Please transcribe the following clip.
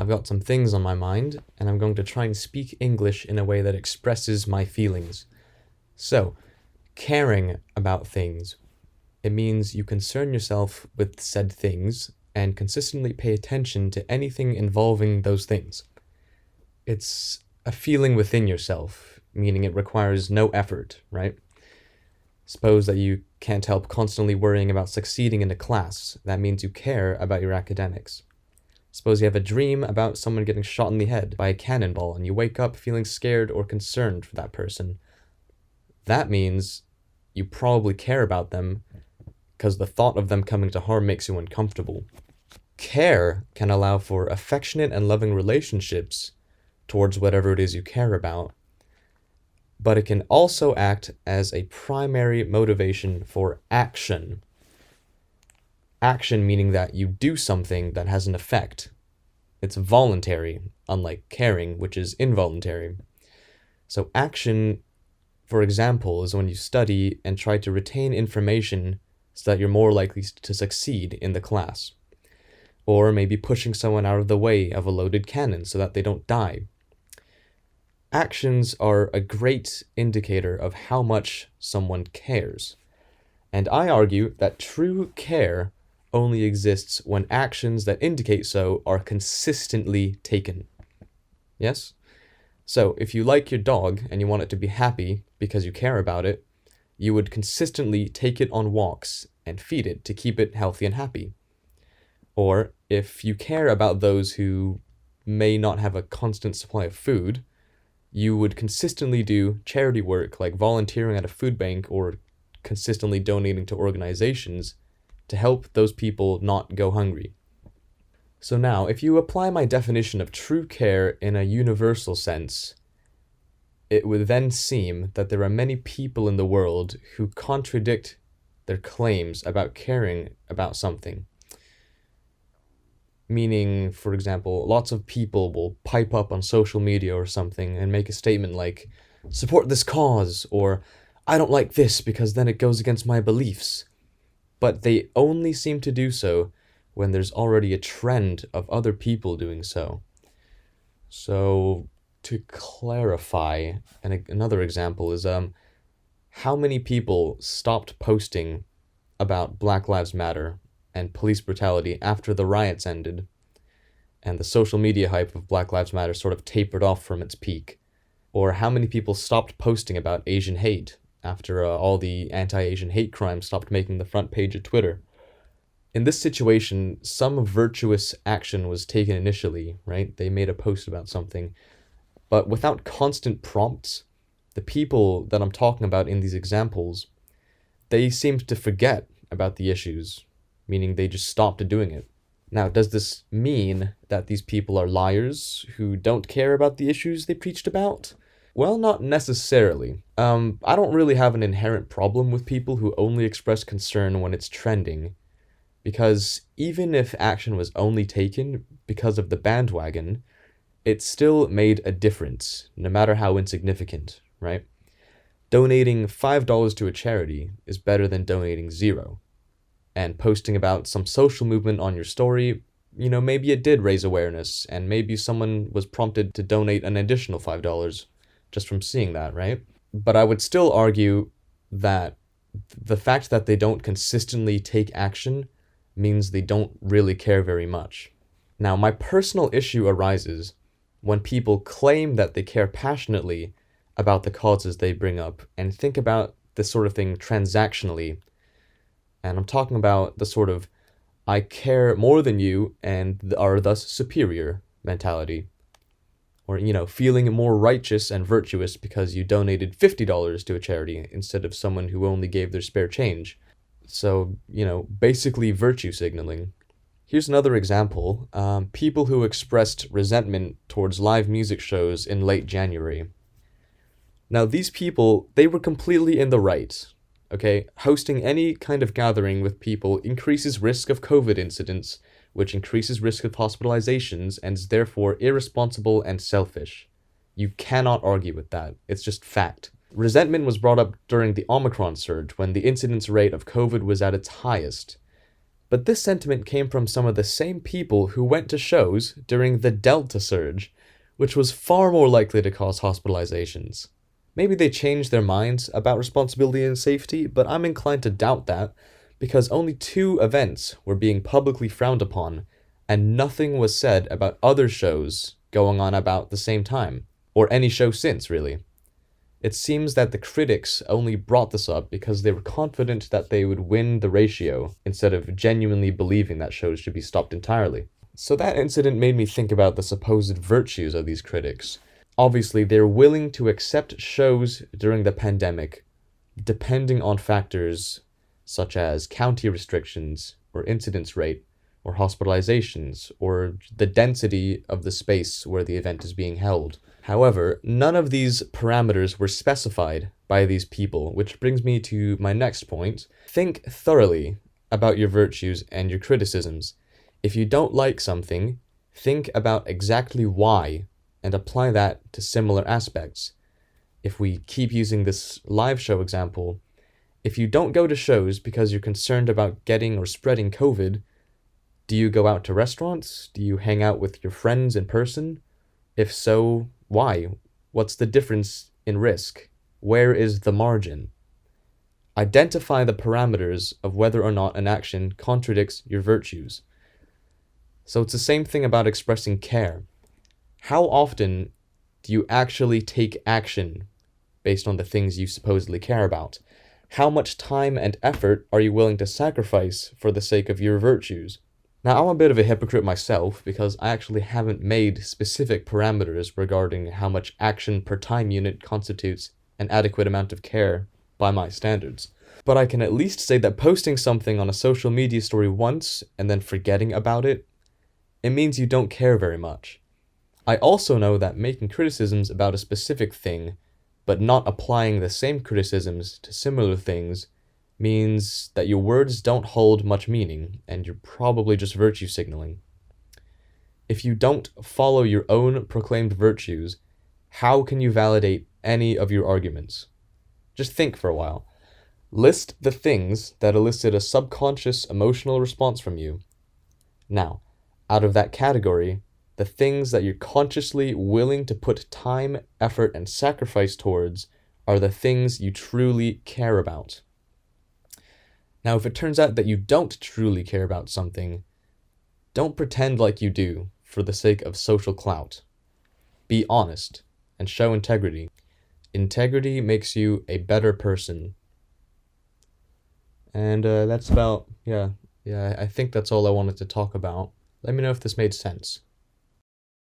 I've got some things on my mind, and I'm going to try and speak English in a way that expresses my feelings. So, caring about things. It means you concern yourself with said things and consistently pay attention to anything involving those things. It's a feeling within yourself, meaning it requires no effort, right? Suppose that you can't help constantly worrying about succeeding in a class. That means you care about your academics. Suppose you have a dream about someone getting shot in the head by a cannonball and you wake up feeling scared or concerned for that person. That means you probably care about them because the thought of them coming to harm makes you uncomfortable. Care can allow for affectionate and loving relationships towards whatever it is you care about, but it can also act as a primary motivation for action. Action meaning that you do something that has an effect. It's voluntary, unlike caring, which is involuntary. So action, for example, is when you study and try to retain information so that you're more likely to succeed in the class. Or maybe pushing someone out of the way of a loaded cannon so that they don't die. Actions are a great indicator of how much someone cares. And I argue that true care only exists when actions that indicate so are consistently taken. Yes? So, if you like your dog and you want it to be happy because you care about it, you would consistently take it on walks and feed it to keep it healthy and happy. Or, if you care about those who may not have a constant supply of food, you would consistently do charity work like volunteering at a food bank or consistently donating to organizations to help those people not go hungry. So now, if you apply my definition of true care in a universal sense, it would then seem that there are many people in the world who contradict their claims about caring about something. Meaning, for example, lots of people will pipe up on social media or something and make a statement like, "Support this cause," or "I don't like this because then it goes against my beliefs." But they only seem to do so when there's already a trend of other people doing so. So, to clarify, and another example is how many people stopped posting about Black Lives Matter and police brutality after the riots ended, and the social media hype of Black Lives Matter sort of tapered off from its peak? Or how many people stopped posting about Asian hate after all the anti-Asian hate crimes stopped making the front page of Twitter? In this situation, some virtuous action was taken initially, right? They made a post about something, but without constant prompts, the people that I'm talking about in these examples, they seemed to forget about the issues, meaning they just stopped doing it. Now, does this mean that these people are liars who don't care about the issues they preached about? Well, not necessarily. I don't really have an inherent problem with people who only express concern when it's trending, because even if action was only taken because of the bandwagon, it still made a difference, no matter how insignificant, right? Donating $5 to a charity is better than donating $0. And posting about some social movement on your story, maybe it did raise awareness, and maybe someone was prompted to donate an additional $5 just from seeing that, right? But I would still argue that the fact that they don't consistently take action means they don't really care very much. Now, my personal issue arises when people claim that they care passionately about the causes they bring up and think about this sort of thing transactionally. And I'm talking about the sort of "I care more than you and are thus superior" mentality. Or, feeling more righteous and virtuous because you donated $50 to a charity instead of someone who only gave their spare change. So, basically virtue signaling. Here's another example. People who expressed resentment towards live music shows in late January. Now, these people, they were completely in the right. Okay, hosting any kind of gathering with people increases risk of COVID incidents, which increases risk of hospitalizations and is therefore irresponsible and selfish. You cannot argue with that. It's just fact. Resentment was brought up during the Omicron surge when the incidence rate of COVID was at its highest. But this sentiment came from some of the same people who went to shows during the Delta surge, which was far more likely to cause hospitalizations. Maybe they changed their minds about responsibility and safety, but I'm inclined to doubt that, because only 2 events were being publicly frowned upon, and nothing was said about other shows going on about the same time, or any show since, really. It seems that the critics only brought this up because they were confident that they would win the ratio, instead of genuinely believing that shows should be stopped entirely. So that incident made me think about the supposed virtues of these critics. Obviously, they're willing to accept shows during the pandemic, depending on factors such as county restrictions, or incidence rate, or hospitalizations, or the density of the space where the event is being held. However, none of these parameters were specified by these people, which brings me to my next point. Think thoroughly about your virtues and your criticisms. If you don't like something, think about exactly why and apply that to similar aspects. If we keep using this live show example, if you don't go to shows because you're concerned about getting or spreading COVID, do you go out to restaurants? Do you hang out with your friends in person? If so, why? What's the difference in risk? Where is the margin? Identify the parameters of whether or not an action contradicts your virtues. So it's the same thing about expressing care. How often do you actually take action based on the things you supposedly care about? How much time and effort are you willing to sacrifice for the sake of your virtues? Now, I'm a bit of a hypocrite myself because I actually haven't made specific parameters regarding how much action per time unit constitutes an adequate amount of care by my standards. But I can at least say that posting something on a social media story once and then forgetting about it, it means you don't care very much. I also know that making criticisms about a specific thing, but not applying the same criticisms to similar things, means that your words don't hold much meaning, and you're probably just virtue signaling. If you don't follow your own proclaimed virtues, how can you validate any of your arguments? Just think for a while. List the things that elicit a subconscious emotional response from you. Now, out of that category, the things that you're consciously willing to put time, effort, and sacrifice towards are the things you truly care about. Now, if it turns out that you don't truly care about something, don't pretend like you do for the sake of social clout. Be honest and show integrity. Integrity makes you a better person. And that's about, I think that's all I wanted to talk about. Let me know if this made sense.